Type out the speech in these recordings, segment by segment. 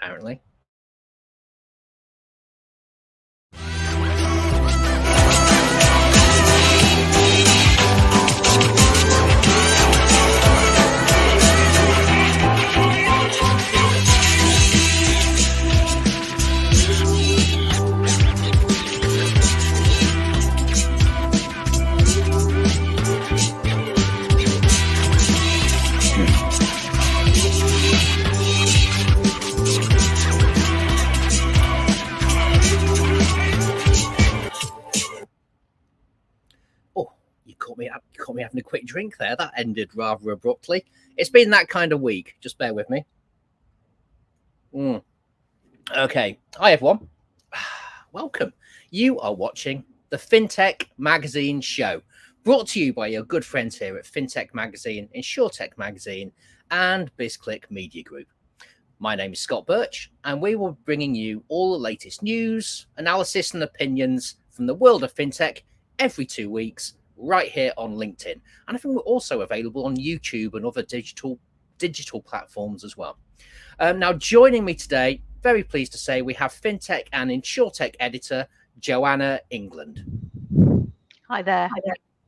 apparently. Caught me having a quick drink there. That ended rather abruptly. It's been that kind of week. Just bear with me. Okay. Hi, everyone. Welcome. You are watching the FinTech Magazine Show, brought to you by your good friends here at FinTech Magazine, InsurTech Magazine, and BizClik Media Group. My name is Scott Birch, and we will be bringing you all the latest news, analysis, and opinions from the world of FinTech every 2 weeks, right here on LinkedIn. And I think we're also available on YouTube and other digital platforms as well. Now, joining me today, very pleased to say, we have FinTech and InsurTech editor, Joanna England. Hi there.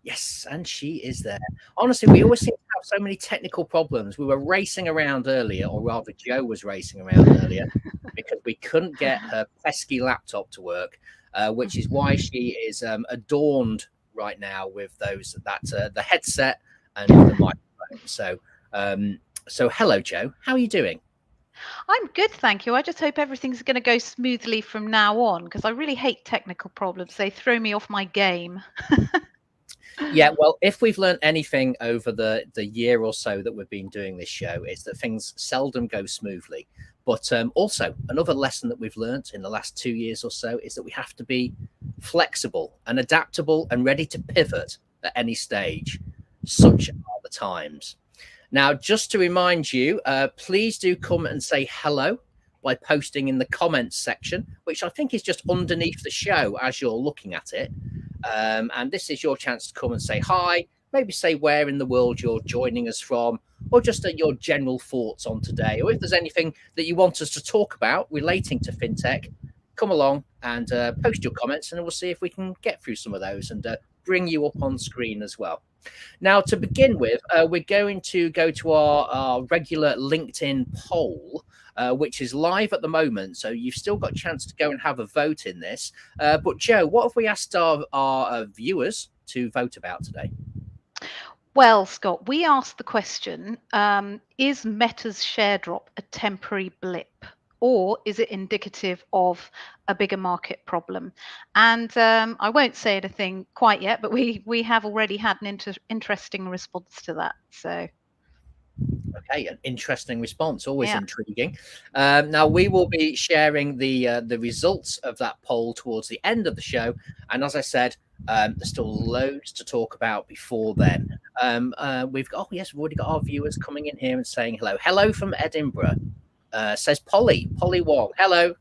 Yes, and she is there. Honestly, we always seem to have so many technical problems. We were racing around earlier, or rather Joe was racing around earlier, because we couldn't get her pesky laptop to work, which is why she is adorned right now with the headset and the microphone. So hello, Joe. How are you doing? I'm good, thank you. I just hope everything's going to go smoothly from now on, because I really hate technical problems. They throw me off my game. Yeah, well, if we've learned anything over the year or so that we've been doing this show, it's that things seldom go smoothly. But also, another lesson that we've learned in the last 2 years or so is that we have to be flexible and adaptable and ready to pivot at any stage. Such are the times. Now, just to remind you, please do come and say hello by posting in the comments section, which I think is just underneath the show as you're looking at it. And this is your chance to come and say hi, maybe say where in the world you're joining us from, or just your general thoughts on today. Or if there's anything that you want us to talk about relating to FinTech, come along and post your comments, and we'll see if we can get through some of those and bring you up on screen as well. Now, to begin with, we're going to go to our regular LinkedIn poll, which is live at the moment. So you've still got a chance to go and have a vote in this. But Joe, what have we asked our viewers to vote about today? Well, Scott, we asked the question, is Meta's share drop a temporary blip, or is it indicative of a bigger market problem? And I won't say anything quite yet, but we have already had an interesting response to that. So. Okay, an interesting response, always intriguing. Now, we will be sharing the results of that poll towards the end of the show. And as I said, there's still loads to talk about before then. We've already got our viewers coming in here and saying hello. Hello from Edinburgh, says Polly Wong. Hello.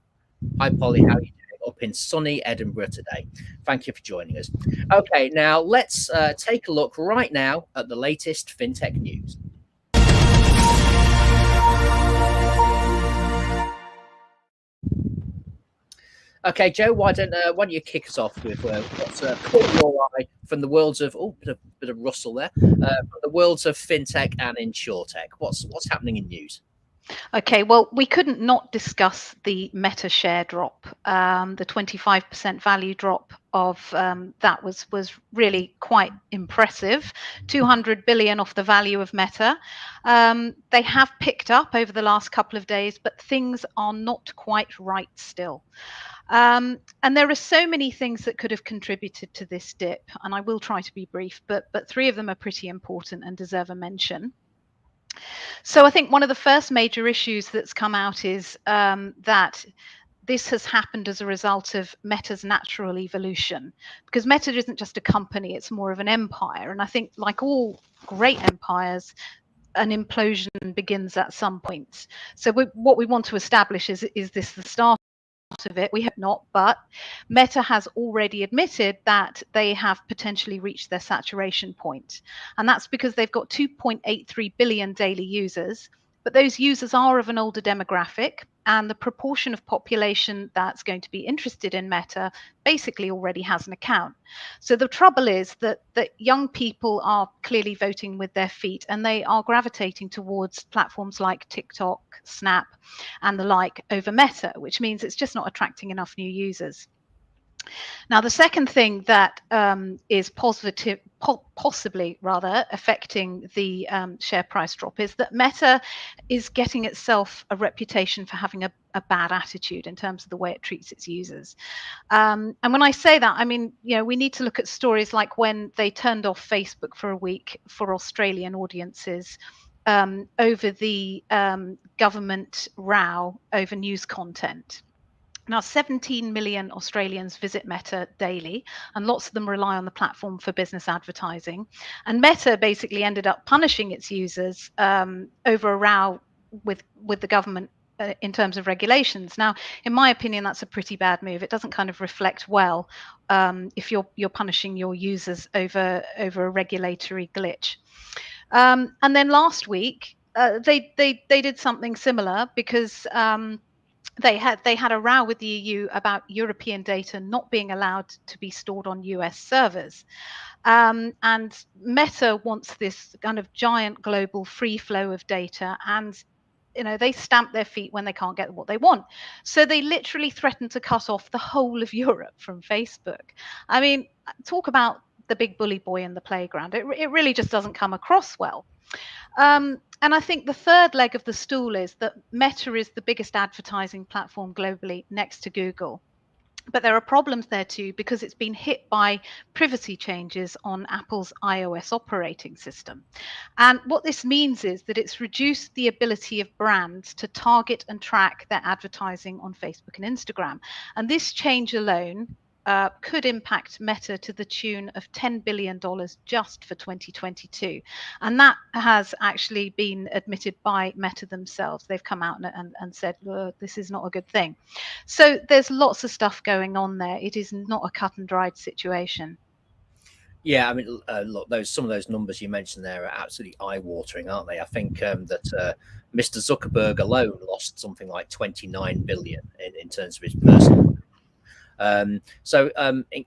Hi, Polly. How are you doing up in sunny Edinburgh today? Thank you for joining us. Okay, now let's take a look right now at the latest FinTech news. Okay, Joe, why don't you kick us off with what's caught your eye from the worlds of bit of rustle there, from the worlds of FinTech and InsurTech. What's happening in news? Okay, well, we couldn't not discuss the Meta share drop. The 25% value drop of that was really quite impressive. 200 billion off the value of Meta. They have picked up over the last couple of days, but things are not quite right still. And there are so many things that could have contributed to this dip, and I will try to be brief, but three of them are pretty important and deserve a mention. So I think one of the first major issues that's come out is that this has happened as a result of Meta's natural evolution, because Meta isn't just a company, it's more of an empire. And I think, like all great empires, an implosion begins at some point. So what we want to establish is this the start of it? We hope not, but Meta has already admitted that they have potentially reached their saturation point, and that's because they've got 2.83 billion daily users, but those users are of an older demographic, and the proportion of population that's going to be interested in Meta basically already has an account. So the trouble is that young people are clearly voting with their feet, and they are gravitating towards platforms like TikTok, Snap, and the like over Meta, which means it's just not attracting enough new users. Now, the second thing that is possibly affecting the share price drop is that Meta is getting itself a reputation for having a bad attitude in terms of the way it treats its users. And when I say that, I mean, we need to look at stories like when they turned off Facebook for a week for Australian audiences over the government row over news content. Now, 17 million Australians visit Meta daily, and lots of them rely on the platform for business advertising. And Meta basically ended up punishing its users over a row with the government in terms of regulations. Now, in my opinion, that's a pretty bad move. It doesn't kind of reflect well if you're punishing your users over a regulatory glitch. And then last week, they did something similar because they had a row with the EU about European data not being allowed to be stored on US servers. And Meta wants this kind of giant global free flow of data, and they stamp their feet when they can't get what they want. So they literally threaten to cut off the whole of Europe from Facebook. I mean, talk about the big bully boy in the playground. It really just doesn't come across well. And I think the third leg of the stool is that Meta is the biggest advertising platform globally next to Google. But there are problems there too, because it's been hit by privacy changes on Apple's iOS operating system. And what this means is that it's reduced the ability of brands to target and track their advertising on Facebook and Instagram. And this change alone could impact Meta to the tune of $10 billion just for 2022. And that has actually been admitted by Meta themselves. They've come out and said, this is not a good thing. So there's lots of stuff going on there. It is not a cut and dried situation. Yeah, I mean, look, some of those numbers you mentioned there are absolutely eye-watering, aren't they? I think that Mr. Zuckerberg alone lost something like 29 billion in terms of his personal.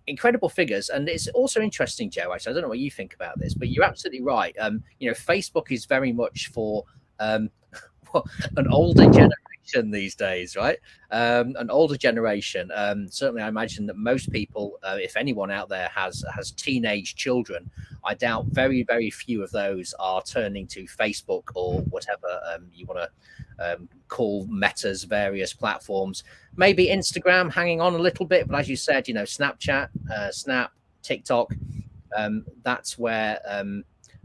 Incredible figures. And it's also interesting, Joe, actually, I don't know what you think about this, but you're absolutely right. Facebook is very much for an older generation these days, right? An older generation. Certainly, I imagine that most people, if anyone out there has teenage children, I doubt very, very few of those are turning to Facebook or whatever you want to call Meta's various platforms. Maybe Instagram hanging on a little bit, but as you said, Snapchat, Snap, TikTok, that's where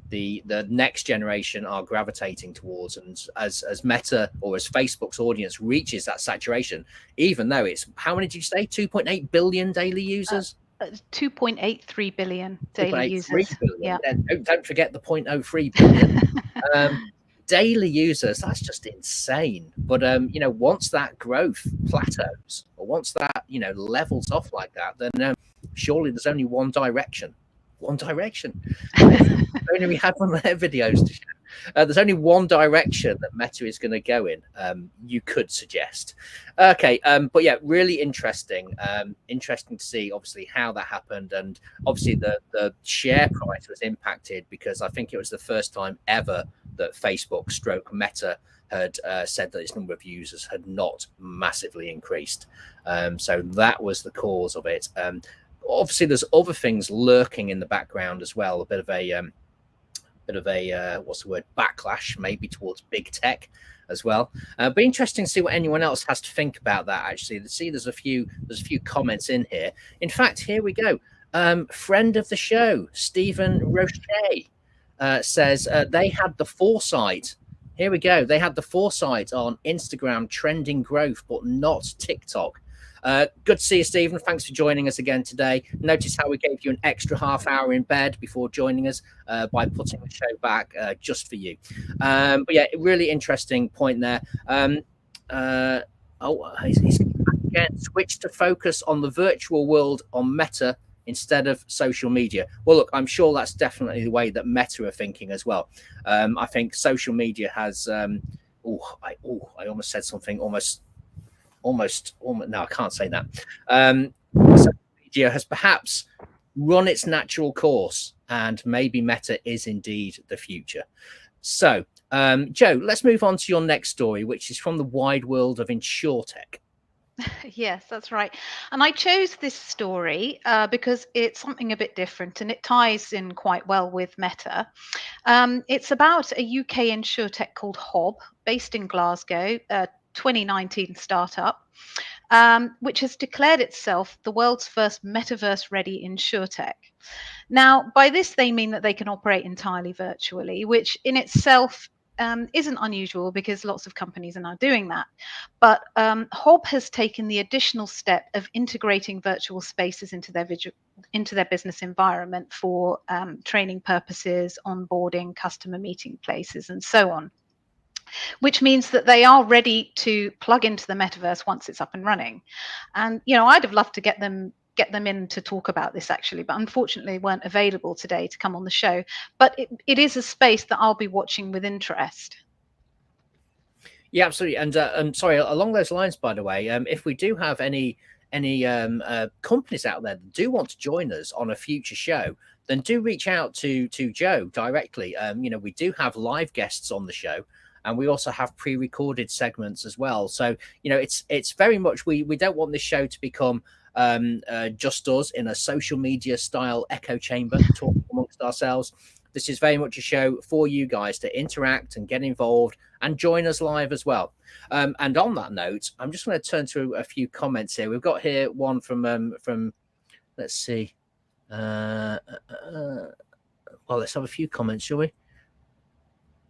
the next generation are gravitating towards. And as Meta or as Facebook's audience reaches that saturation, even though it's, how many did you say, 2.8 billion daily users? 2.83 billion daily users. Billion. Yeah. Don't forget the 0.03 billion. Daily users, that's just insane. But once that growth plateaus, or once that levels off like that, then surely there's only one direction. Only we had one of their videos to show. There's only one direction that Meta is going to go in, you could suggest. Okay, but yeah, really interesting. Interesting to see, obviously, how that happened. And obviously the share price was impacted because I think it was the first time ever that Facebook / Meta had said that its number of users had not massively increased. So that was the cause of it. Obviously, there's other things lurking in the background as well. A bit of a backlash maybe towards big tech as well. But interesting to see what anyone else has to think about that. Actually, there's a few comments in here. In fact, here we go. Friend of the show, Stephen Roche, says they had the foresight. Here we go. They had the foresight on Instagram trending growth, but not TikTok. Good to see you, Stephen. Thanks for joining us again today. Notice how we gave you an extra half hour in bed before joining us by putting the show back just for you. But yeah, really interesting point there. He's again switched to focus on the virtual world on Meta instead of social media. Well, look, I'm sure that's definitely the way that Meta are thinking as well. I think social media has I almost said something almost. No, I can't say that. Social media has perhaps run its natural course, and maybe Meta is indeed the future. So, Joe, let's move on to your next story, which is from the wide world of insurtech. Yes, that's right. And I chose this story because it's something a bit different and it ties in quite well with Meta. It's about a UK insurtech called Hob, based in Glasgow, a 2019 startup, which has declared itself the world's first metaverse ready insurtech. Now, by this, they mean that they can operate entirely virtually, which in itself isn't unusual because lots of companies are now doing that. But Hob has taken the additional step of integrating virtual spaces into their business environment for training purposes, onboarding, customer meeting places, and so on. Which means that they are ready to plug into the metaverse once it's up and running. And I'd have loved to get them in to talk about this actually, but unfortunately weren't available today to come on the show. But it is a space that I'll be watching with interest. Yeah, absolutely. And sorry, along those lines, by the way, if we do have any companies out there that do want to join us on a future show, then do reach out to Joe directly. We do have live guests on the show, and we also have pre-recorded segments as well. So it's very much we don't want this show to become just us in a social media style echo chamber talking amongst ourselves. This is very much a show for you guys to interact and get involved and join us live as well. And on that note, I'm just going to turn to a few comments here. We've got here one from let's see. Well, let's have a few comments, shall we?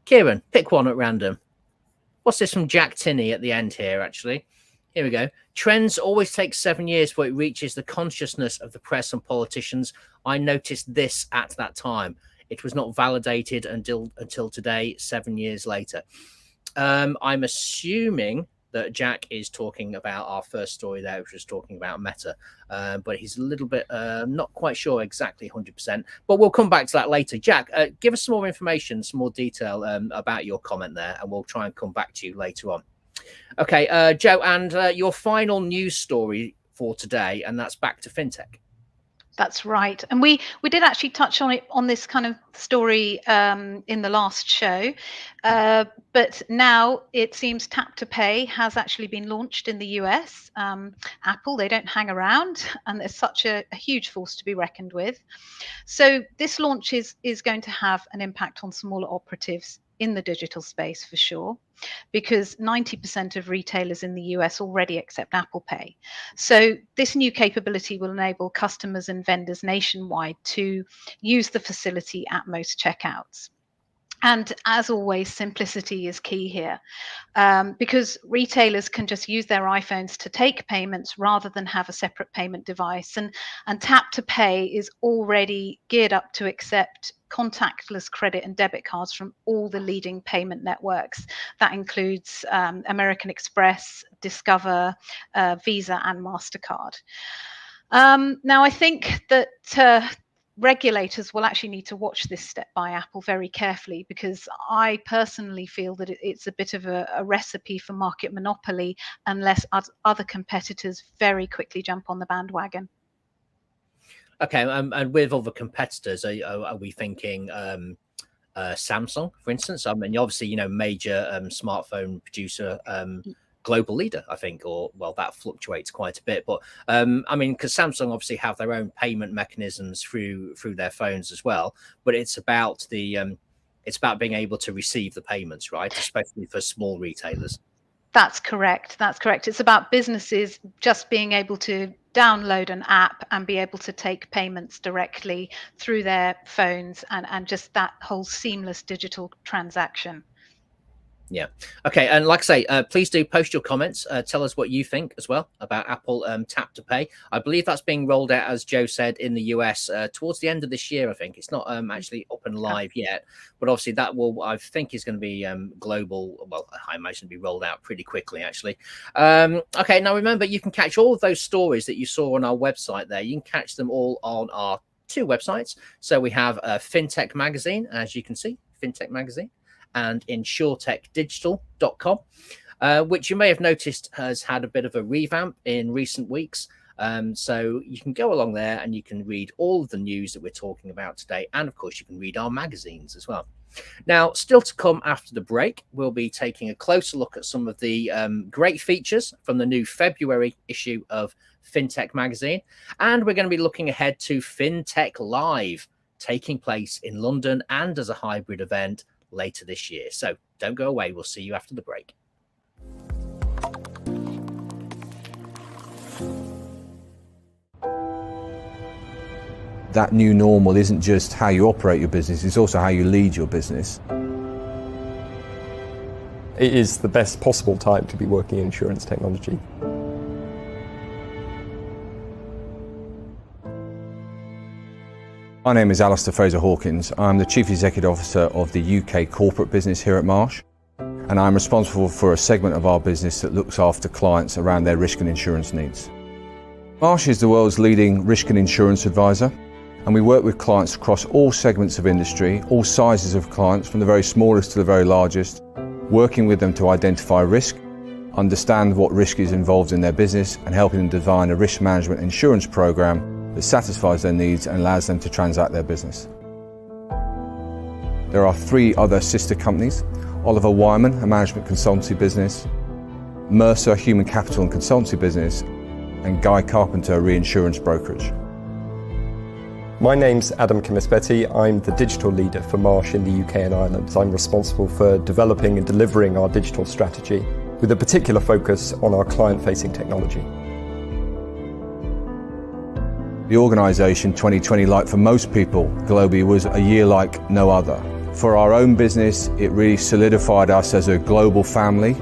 Kieran, pick one at random. What's this from Jack Tinney at the end here, actually? Here we go. Trends always take 7 years before it reaches the consciousness of the press and politicians. I noticed this at that time. It was not validated until today, 7 years later. I'm assuming that Jack is talking about our first story there, which was talking about Meta, but he's a little bit not quite sure exactly 100%. But we'll come back to that later. Jack, give us some more information, some more detail about your comment there, and we'll try and come back to you later on. Okay, Joe, and your final news story for today, and that's back to FinTech. That's right. And we did actually touch on it on this kind of story in the last show. But now it seems Tap to Pay has actually been launched in the US. Apple, they don't hang around, and there's such a huge force to be reckoned with. So this launch is going to have an impact on smaller operatives in the digital space for sure, because 90% of retailers in the US already accept Apple Pay. So this new capability will enable customers and vendors nationwide to use the facility at most checkouts. And as always, simplicity is key here, because retailers can just use their iPhones to take payments rather than have a separate payment device. And Tap to Pay is already geared up to accept contactless credit and debit cards from all the leading payment networks. That includes American Express, Discover, Visa, and MasterCard. Now, I think that regulators will actually need to watch this step by Apple very carefully, because I personally feel that it's a bit of a recipe for market monopoly unless other competitors very quickly jump on the bandwagon. Okay, and with other competitors, are we thinking Samsung, for instance? I mean, obviously, major smartphone producer, global leader, I think, or well, that fluctuates quite a bit. But I mean, because Samsung obviously have their own payment mechanisms through their phones as well. But it's about it's about being able to receive the payments, right? Especially for small retailers. That's correct. That's correct. It's about businesses just being able to download an app and be able to take payments directly through their phones, and just that whole seamless digital transaction. Yeah. Okay. And like I say, please do post your comments. Tell us what you think as well about Apple Tap to Pay. I believe that's being rolled out, as Joe said, in the US towards the end of this year. I think it's not actually up and live yet, but obviously that will, I think, is going to be global. Well, I imagine be rolled out pretty quickly, actually. Okay. Now remember, you can catch all of those stories that you saw on our website there. You can catch them all on our 2 websites. So we have FinTech Magazine, as you can see, FinTech Magazine. and insurtechdigital.com, which you may have noticed has had a bit of a revamp in recent weeks. So you can go along there and you can read all of the news that we're talking about today. And of course, you can read our magazines as well. Now, still to come after the break, we'll be taking a closer look at some of the great features from the new February issue of FinTech magazine. And we're going to be looking ahead to FinTech Live, taking place in London and as a hybrid event later this year. So don't go away. We'll see you after the break. That new normal isn't just how you operate your business, it's also how you lead your business. It is the best possible time to be working in insurance technology. My name is Alistair Fraser-Hawkins. I'm the Chief Executive Officer of the UK corporate business here at Marsh, and I'm responsible for a segment of our business that looks after clients around their risk and insurance needs. Marsh is the world's leading risk and insurance advisor, and we work with clients across all segments of industry, all sizes of clients, from the very smallest to the very largest, working with them to identify risk, understand what risk is involved in their business, and helping them design a risk management insurance program that satisfies their needs and allows them to transact their business. There are 3 other sister companies: Oliver Wyman, a management consultancy business, Mercer, a human capital and consultancy business, and Guy Carpenter, a reinsurance brokerage. My name's Adam Kamisbetty. I'm the digital leader for Marsh in the UK and Ireland. I'm responsible for developing and delivering our digital strategy with a particular focus on our client-facing technology. The organisation 2020, like for most people globally, was a year like no other. For our own business, it really solidified us as a global family,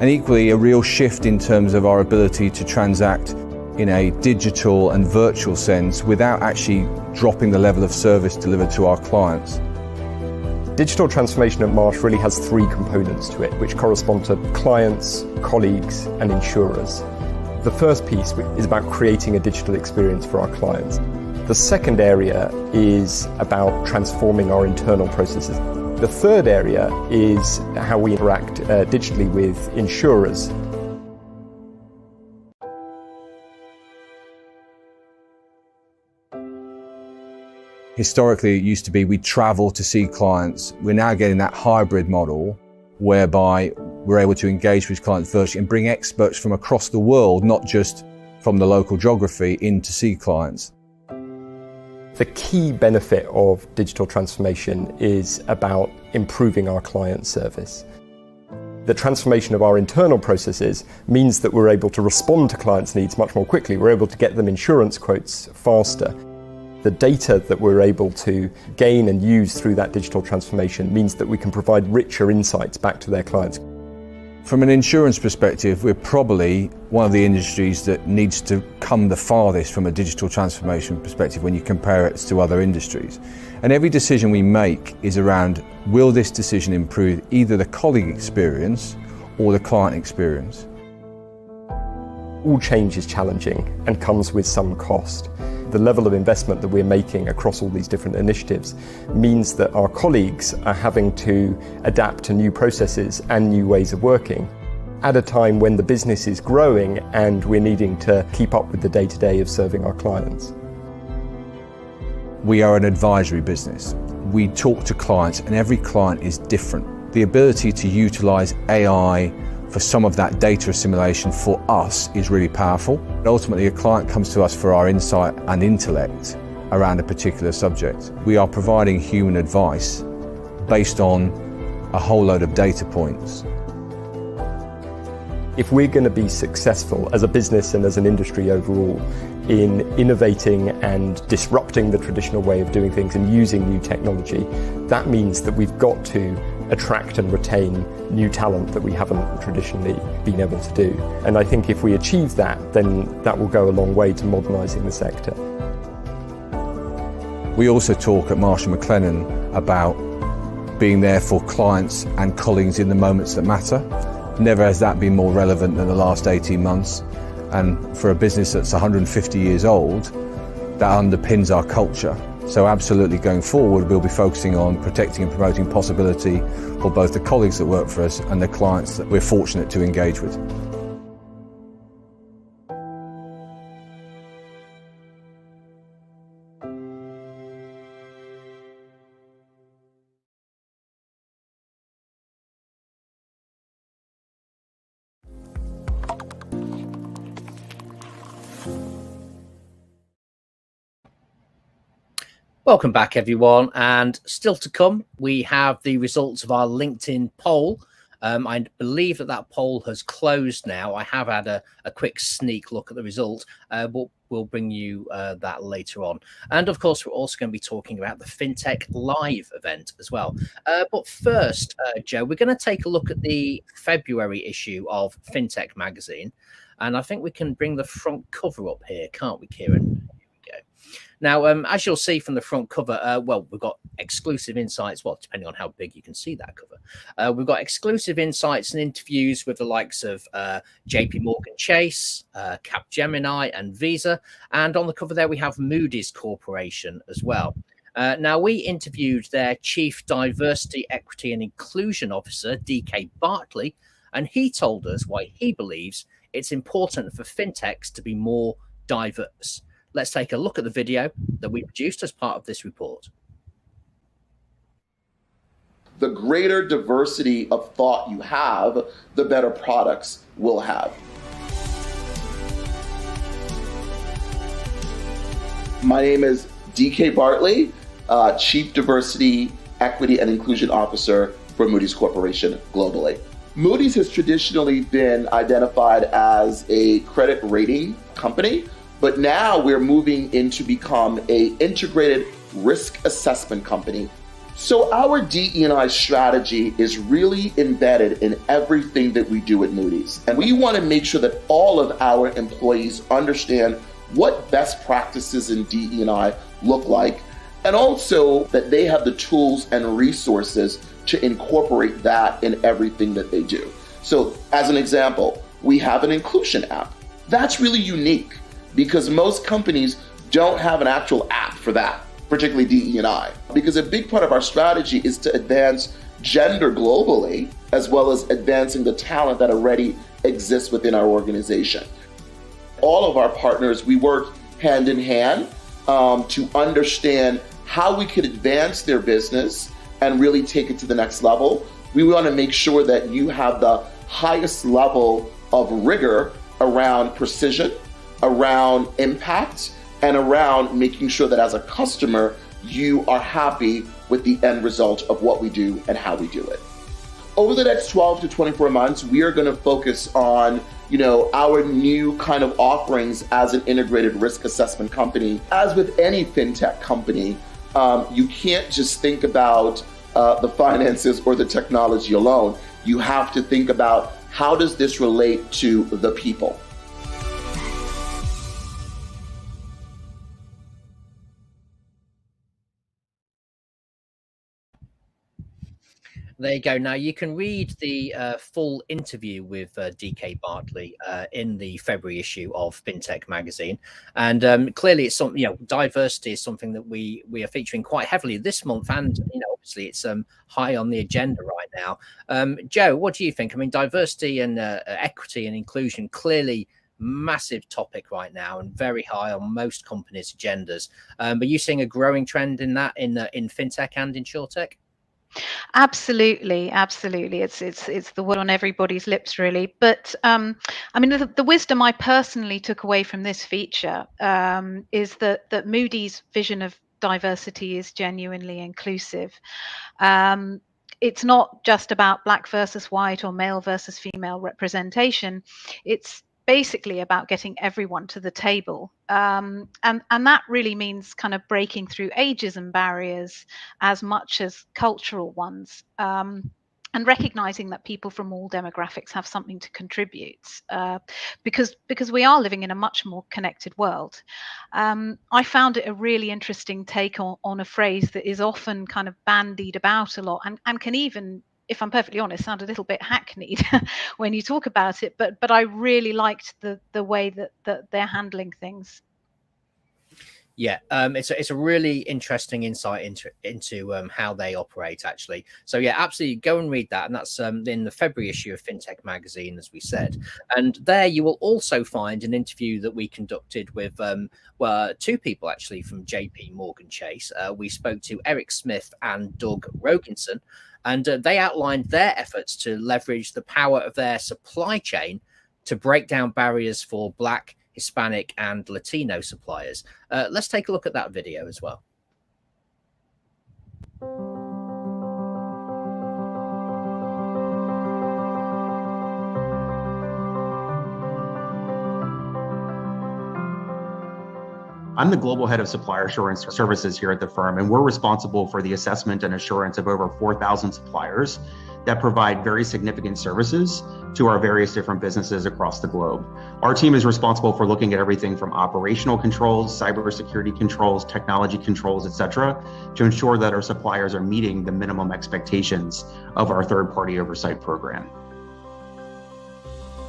and equally a real shift in terms of our ability to transact in a digital and virtual sense without actually dropping the level of service delivered to our clients. Digital transformation at Marsh really has 3 components to it, which correspond to clients, colleagues, and insurers. The first piece is about creating a digital experience for our clients. The second area is about transforming our internal processes. The third area is how we interact digitally with insurers. Historically, it used to be we'd travel to see clients. We're now getting that hybrid model whereby we're able to engage with clients virtually and bring experts from across the world, not just from the local geography, in to see clients. The key benefit of digital transformation is about improving our client service. The transformation of our internal processes means that we're able to respond to clients' needs much more quickly. We're able to get them insurance quotes faster. The data that we're able to gain and use through that digital transformation means that we can provide richer insights back to their clients. From an insurance perspective, we're probably one of the industries that needs to come the farthest from a digital transformation perspective when you compare it to other industries. And every decision we make is around, will this decision improve either the colleague experience or the client experience? All change is challenging and comes with some cost. The level of investment that we're making across all these different initiatives means that our colleagues are having to adapt to new processes and new ways of working at a time when the business is growing and we're needing to keep up with the day-to-day of serving our clients. We are an advisory business. We talk to clients and every client is different. The ability to utilise AI for some of that data assimilation for us is really powerful. But ultimately, a client comes to us for our insight and intellect around a particular subject. We are providing human advice based on a whole load of data points. If we're going to be successful as a business and as an industry overall in innovating and disrupting the traditional way of doing things and using new technology, that means that we've got to attract and retain new talent that we haven't traditionally been able to do. And I think if we achieve that, then that will go a long way to modernising the sector. We also talk at Marsh & McLennan about being there for clients and colleagues in the moments that matter. Never has that been more relevant than the last 18 months. And for a business that's 150 years old, that underpins our culture. So absolutely going forward, we'll be focusing on protecting and promoting possibility for both the colleagues that work for us and the clients that we're fortunate to engage with. Welcome back, everyone. And still to come, we have the results of our LinkedIn poll. I believe that poll has closed now. I have had a quick sneak look at the result, but we'll bring you that later on. And of course, we're also going to be talking about the FinTech Live event as well. But first, Joe, we're going to take a look at the February issue of FinTech magazine. And I think we can bring the front cover up here, can't we, Kieran? Now, as you'll see from the front cover, well, we've got exclusive insights, well, depending on how big you can see that cover. We've got exclusive insights and interviews with the likes of JP Morgan Chase, Capgemini and Visa. And on the cover there, we have Moody's Corporation as well. Now, we interviewed their Chief Diversity, Equity and Inclusion Officer, DK Bartley, and he told us why he believes it's important for fintechs to be more diverse. Let's take a look at the video that we produced as part of this report. The greater diversity of thought you have, the better products we'll have. My name is DK Bartley, Chief Diversity, Equity and Inclusion Officer for Moody's Corporation globally. Moody's has traditionally been identified as a credit rating company, but now we're moving into become an integrated risk assessment company. So our DE&I strategy is really embedded in everything that we do at Moody's. And we want to make sure that all of our employees understand what best practices in DE&I look like, and also that they have the tools and resources to incorporate that in everything that they do. So as an example, we have an inclusion app. That's really unique, because most companies don't have an actual app for that, particularly DE&I. Because a big part of our strategy is to advance gender globally, as well as advancing the talent that already exists within our organization. All of our partners, we work hand in hand to understand how we could advance their business and really take it to the next level. We want to make sure that you have the highest level of rigor around precision, around impact, and around making sure that as a customer, you are happy with the end result of what we do and how we do it. Over the next 12 to 24 months, we are going to focus on, our new kind of offerings as an integrated risk assessment company. As with any fintech company, you can't just think about the finances or the technology alone. You have to think about, how does this relate to the people? There you go. Now you can read the full interview with DK Bartley in the February issue of FinTech magazine, and clearly it's something. Diversity is something that we are featuring quite heavily this month, and obviously it's high on the agenda right now. Joe, what do you think? I mean, diversity and equity and inclusion, clearly massive topic right now and very high on most companies' agendas. Are you seeing a growing trend in that in FinTech and InsurTech? Absolutely. It's the word on everybody's lips, really. But I mean, the wisdom I personally took away from this feature is that Moody's vision of diversity is genuinely inclusive. It's not just about black versus white or male versus female representation. It's basically about getting everyone to the table. And that really means kind of breaking through ageism barriers as much as cultural ones. And recognizing that people from all demographics have something to contribute, because we are living in a much more connected world. I found it a really interesting take on a phrase that is often kind of bandied about a lot and can even, if I'm perfectly honest, sound a little bit hackneyed when you talk about it. But I really liked the way that they're handling things. Yeah, it's a really interesting insight into how they operate, actually. So yeah, absolutely, go and read that, and that's in the February issue of FinTech magazine, as we said. And there you will also find an interview that we conducted with two people actually from JP Morgan Chase. We spoke to Eric Smith and Doug Roginson, and they outlined their efforts to leverage the power of their supply chain to break down barriers for Black, Hispanic and Latino suppliers. Let's take a look at that video as well. I'm the global head of supplier assurance services here at the firm, and we're responsible for the assessment and assurance of over 4,000 suppliers that provide very significant services to our various different businesses across the globe. Our team is responsible for looking at everything from operational controls, cybersecurity controls, technology controls, etc., to ensure that our suppliers are meeting the minimum expectations of our third-party oversight program.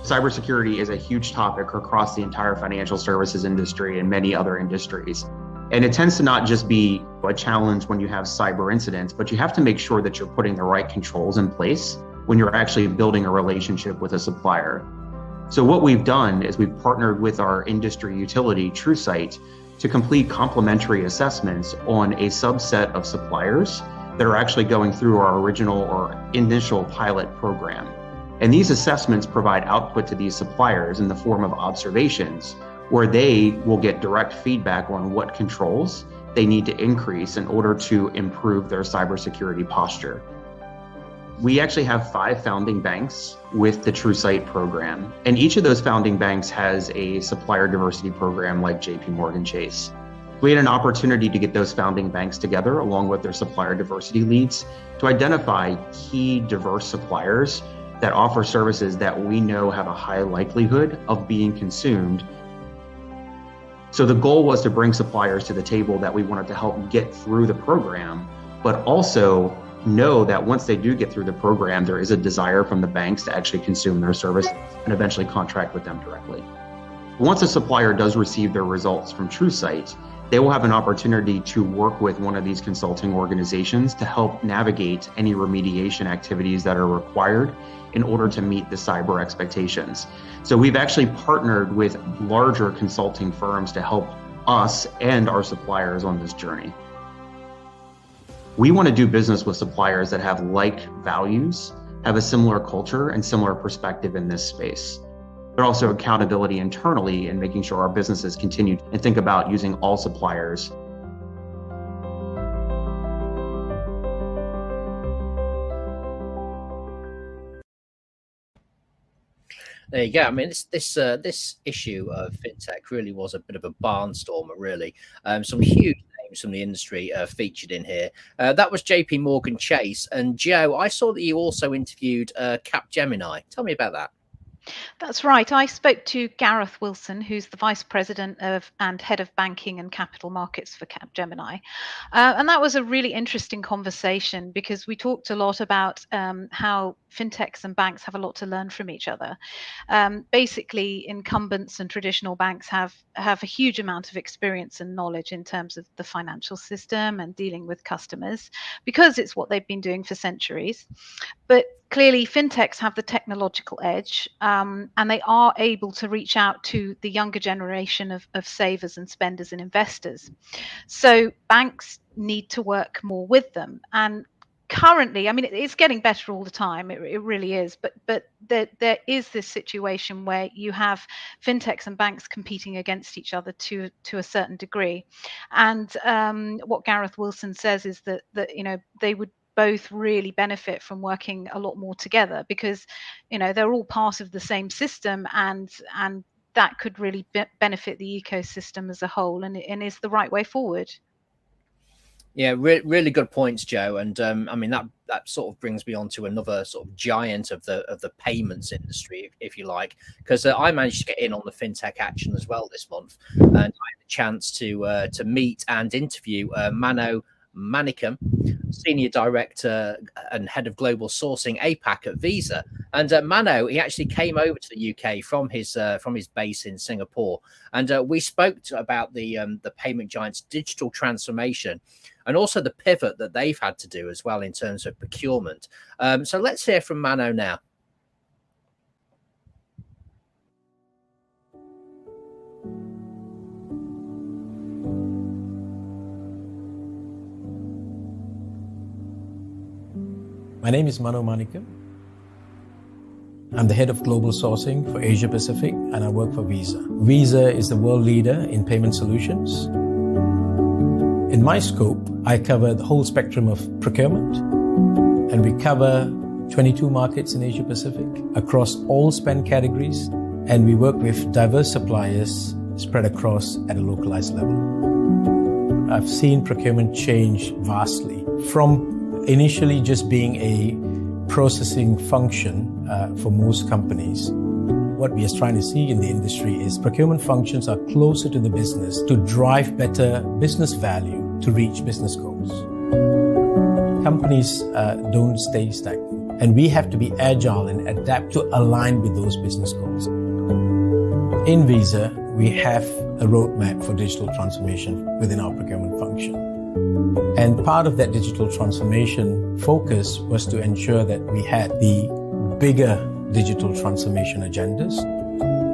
Cybersecurity is a huge topic across the entire financial services industry and many other industries. And it tends to not just be a challenge when you have cyber incidents, but you have to make sure that you're putting the right controls in place when you're actually building a relationship with a supplier. So what we've done is we've partnered with our industry utility, TrueSight, to complete complimentary assessments on a subset of suppliers that are actually going through our original or initial pilot program. And these assessments provide output to these suppliers in the form of observations, where they will get direct feedback on what controls they need to increase in order to improve their cybersecurity posture. We actually have 5 founding banks with the TrueSight program, and each of those founding banks has a supplier diversity program like JP Morgan Chase. We had an opportunity to get those founding banks together along with their supplier diversity leads to identify key diverse suppliers that offer services that we know have a high likelihood of being consumed. So the goal was to bring suppliers to the table that we wanted to help get through the program, but also know that once they do get through the program, there is a desire from the banks to actually consume their services and eventually contract with them directly. Once a supplier does receive their results from TrueSight, they will have an opportunity to work with one of these consulting organizations to help navigate any remediation activities that are required in order to meet the cyber expectations. So we've actually partnered with larger consulting firms to help us and our suppliers on this journey. We want to do business with suppliers that have like values, have a similar culture and similar perspective in this space. But also accountability internally and making sure our businesses continue and think about using all suppliers. There you go. I mean, this issue of FinTech really was a bit of a barnstormer, really. Some huge names from the industry featured in here. That was JP Morgan Chase. And Joe, I saw that you also interviewed Capgemini. Tell me about that. That's right. I spoke to Gareth Wilson, who's the Vice President of and Head of Banking and Capital Markets for Capgemini. And that was a really interesting conversation because we talked a lot about how fintechs and banks have a lot to learn from each other. Basically, incumbents and traditional banks have a huge amount of experience and knowledge in terms of the financial system and dealing with customers because it's what they've been doing for centuries. But clearly, fintechs have the technological edge, and they are able to reach out to the younger generation of savers and spenders and investors. So banks need to work more with them. And currently, I mean, it's getting better all the time. It really is. But there is this situation where you have fintechs and banks competing against each other to a certain degree. And what Gareth Wilson says is that they would both really benefit from working a lot more together because they're all part of the same system and that could really benefit the ecosystem as a whole and is the right way forward. Yeah, really good points, Joe. And I mean that sort of brings me on to another sort of giant of the payments industry, if you like, because I managed to get in on the FinTech action as well this month, and I had the chance to meet and interview Mano Manicum, Senior Director and Head of Global Sourcing APAC at Visa. And Mano, he actually came over to the UK from his base in Singapore, and we spoke about the payment giant's digital transformation, and also the pivot that they've had to do as well in terms of procurement. So let's hear from Mano now. My name is Mano Manicum. I'm the head of global sourcing for Asia Pacific, and I work for Visa. Visa is the world leader in payment solutions. In my scope, I cover the whole spectrum of procurement, and we cover 22 markets in Asia Pacific across all spend categories, and we work with diverse suppliers spread across at a localized level. I've seen procurement change vastly from initially just being a processing function for most companies. What we are trying to see in the industry is procurement functions are closer to the business to drive better business value to reach business goals. Companies don't stay stagnant, and we have to be agile and adapt to align with those business goals. In Visa, we have a roadmap for digital transformation within our procurement function. And part of that digital transformation focus was to ensure that we had the bigger digital transformation agendas,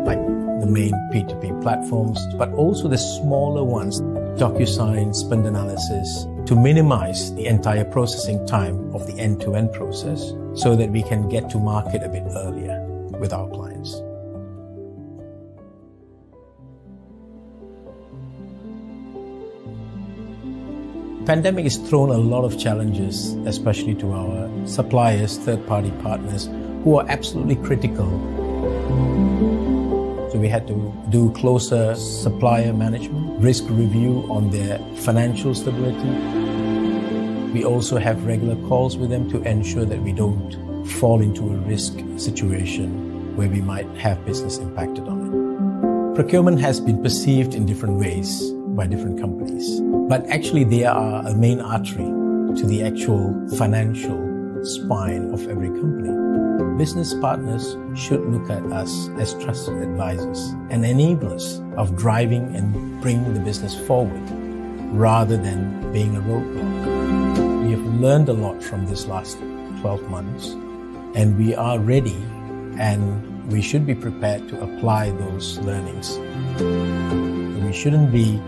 like the main P2P platforms, but also the smaller ones, DocuSign, spend analysis, to minimize the entire processing time of the end-to-end process so that we can get to market a bit earlier with our clients. Pandemic has thrown a lot of challenges, especially to our suppliers, third-party partners, who are absolutely critical. So we had to do closer supplier management, risk review on their financial stability. We also have regular calls with them to ensure that we don't fall into a risk situation where we might have business impacted on it. Procurement has been perceived in different ways by different companies, but actually they are a main artery to the actual financial spine of every company. Business partners should look at us as trusted advisors and enablers of driving and bringing the business forward rather than being a roadblock. We have learned a lot from this last 12 months, and we are ready, and we should be prepared to apply those learnings. We shouldn't be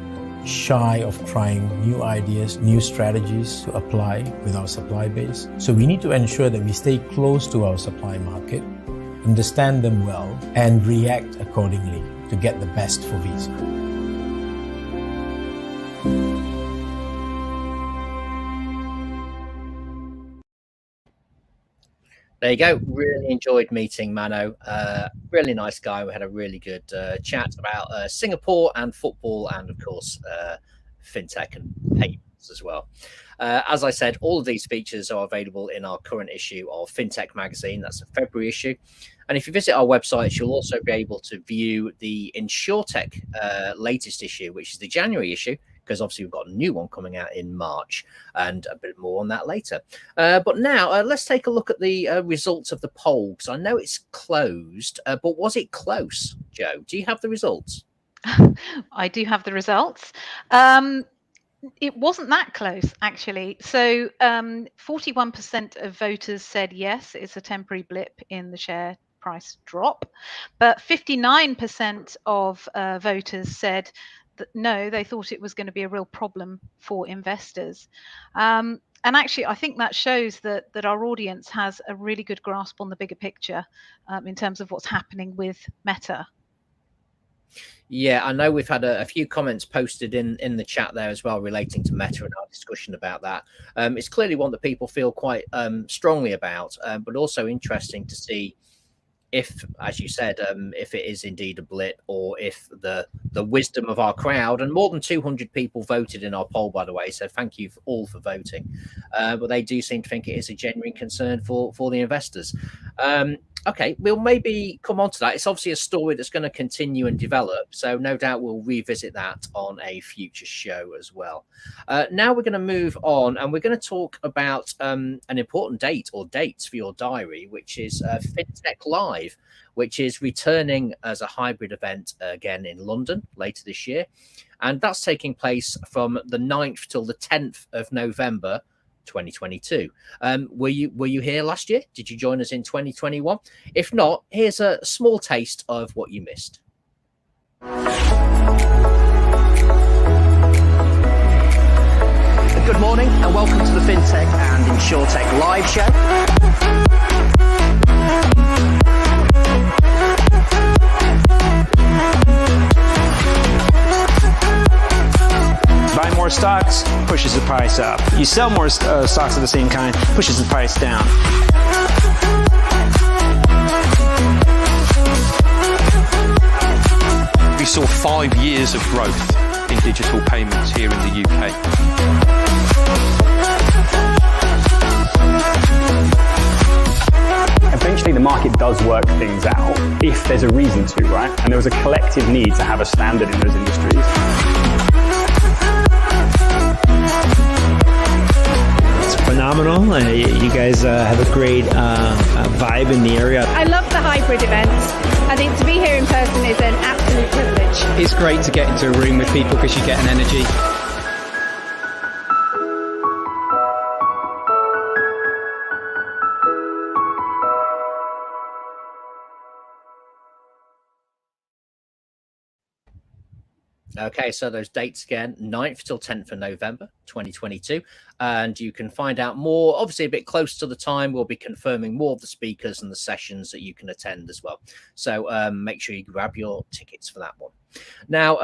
shy of trying new ideas, new strategies to apply with our supply base. So we need to ensure that we stay close to our supply market, understand them well, and react accordingly to get the best for Visa. There you go. Really enjoyed meeting Mano. Really nice guy. We had a really good chat about Singapore and football, and of course, fintech and payments as well. As I said, all of these features are available in our current issue of FinTech magazine. That's a February issue. And if you visit our website, you'll also be able to view the InsurTech latest issue, which is the January issue, because obviously we've got a new one coming out in March, and a bit more on that later. But now let's take a look at the results of the poll, because I know it's closed, but was it close, Joe? Do you have the results? I do have the results. It wasn't that close, actually. So 41% of voters said yes, it's a temporary blip in the share price drop, but 59% of voters said no, they thought it was going to be a real problem for investors. And actually, I think that shows that our audience has a really good grasp on the bigger picture in terms of what's happening with Meta. Yeah, I know we've had a few comments posted in the chat there as well relating to Meta and our discussion about that. It's clearly one that people feel quite strongly about, but also interesting to see if, as you said, if it is indeed a blip, or if the wisdom of our crowd, and more than 200 people voted in our poll, by the way, so thank you all for voting, but they do seem to think it is a genuine concern for the investors. Okay, we'll maybe come on to that. It's obviously a story that's going to continue and develop, so no doubt we'll revisit that on a future show as well. Now we're going to move on, and we're going to talk about an important date or dates for your diary, which is FinTech Live, which is returning as a hybrid event again in London later this year. And that's taking place from the 9th till the 10th of November, 2022. Were you here last year? Did you join us in 2021? If not, here's a small taste of what you missed. Good morning and welcome to the FinTech and InsurTech live show. Buy more stocks, pushes the price up. You sell more stocks of the same kind, pushes the price down. We saw 5 years of growth in digital payments here in the UK. Eventually the market does work things out if there's a reason to, right? And there was a collective need to have a standard in those industries. It's phenomenal. You guys have a great vibe in the area. I love the hybrid events. I think to be here in person is an absolute privilege. It's great to get into a room with people because you get an energy. Okay, so those dates again, 9th till 10th of November, 2022. And you can find out more, obviously a bit close to the time. We'll be confirming more of the speakers and the sessions that you can attend as well. So make sure you grab your tickets for that one. Now,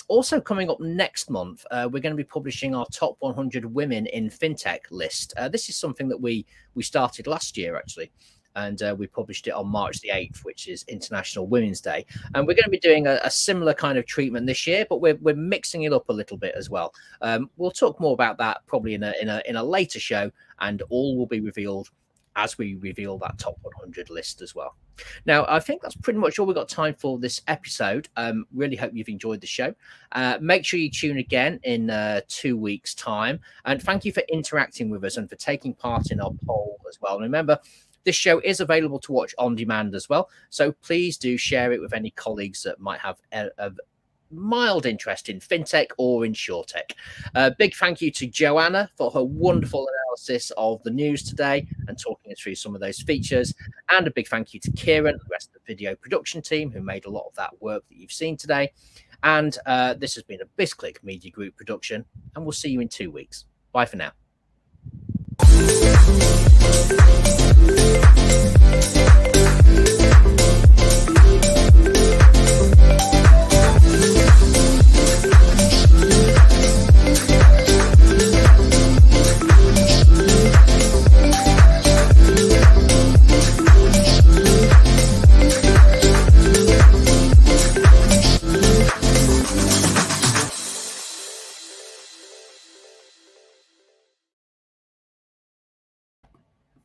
also coming up next month, we're going to be publishing our top 100 women in fintech list. This is something that we started last year, actually. And we published it on March the 8th, which is International Women's Day. And we're going to be doing a similar kind of treatment this year, but we're mixing it up a little bit as well. We'll talk more about that probably in a later show, and all will be revealed as we reveal that top 100 list as well. Now, I think that's pretty much all we've got time for this episode. Really hope you've enjoyed the show. Make sure you tune again in 2 weeks' time. And thank you for interacting with us and for taking part in our poll as well. And remember, this show is available to watch on demand as well. So please do share it with any colleagues that might have a mild interest in fintech or insurtech. Big thank you to Joanna for her wonderful analysis of the news today and talking us through some of those features. And a big thank you to Kieran and the rest of the video production team who made a lot of that work that you've seen today. And this has been a BizClik Media Group production, and we'll see you in 2 weeks. Bye for now.